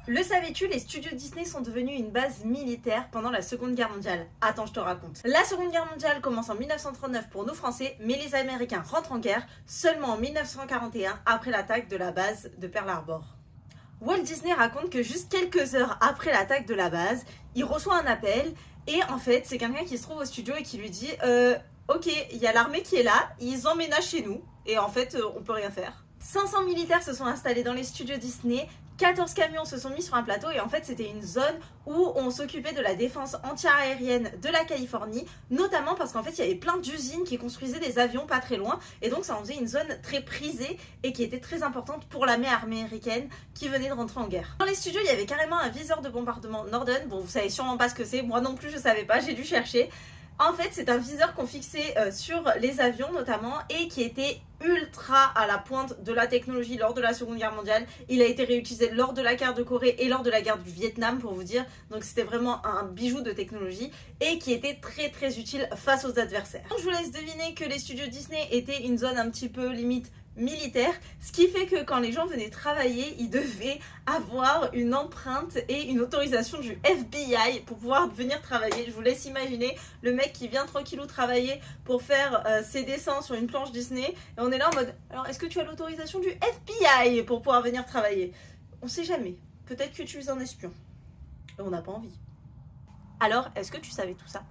Le savais-tu, les studios Disney sont devenus une base militaire pendant la Seconde Guerre mondiale. Attends, je te raconte. La Seconde Guerre mondiale commence en 1939 pour nous Français, mais les Américains rentrent en guerre seulement en 1941 après l'attaque de la base de Pearl Harbor. Walt Disney raconte que juste quelques heures après l'attaque de la base, il reçoit un appel et en fait, c'est quelqu'un qui se trouve au studio et qui lui dit ok, il y a l'armée qui est là, ils emménagent chez nous et en fait, on peut rien faire. 500 militaires se sont installés dans les studios Disney, 14 camions se sont mis sur un plateau et en fait c'était une zone où on s'occupait de la défense anti-aérienne de la Californie, notamment parce qu'en fait il y avait plein d'usines qui construisaient des avions pas très loin et donc ça en faisait une zone très prisée et qui était très importante pour l'armée américaine qui venait de rentrer en guerre. Dans les studios il y avait carrément un viseur de bombardement Norden, bon vous savez sûrement pas ce que c'est, moi non plus je savais pas, j'ai dû chercher. En fait, c'est un viseur qu'on fixait sur les avions notamment et qui était ultra à la pointe de la technologie lors de la Seconde Guerre mondiale. Il a été réutilisé lors de la guerre de Corée et lors de la guerre du Vietnam pour vous dire. Donc c'était vraiment un bijou de technologie et qui était très très utile face aux adversaires. Donc, je vous laisse deviner que les studios Disney étaient une zone un petit peu limite militaire, ce qui fait que quand les gens venaient travailler, ils devaient avoir une empreinte et une autorisation du FBI pour pouvoir venir travailler. Je vous laisse imaginer le mec qui vient tranquillou travailler pour faire ses dessins sur une planche Disney et on est là en mode alors est-ce que tu as l'autorisation du FBI pour pouvoir venir travailler? On sait jamais, peut-être que tu es un espion et on n'a pas envie. Alors est-ce que tu savais tout ça?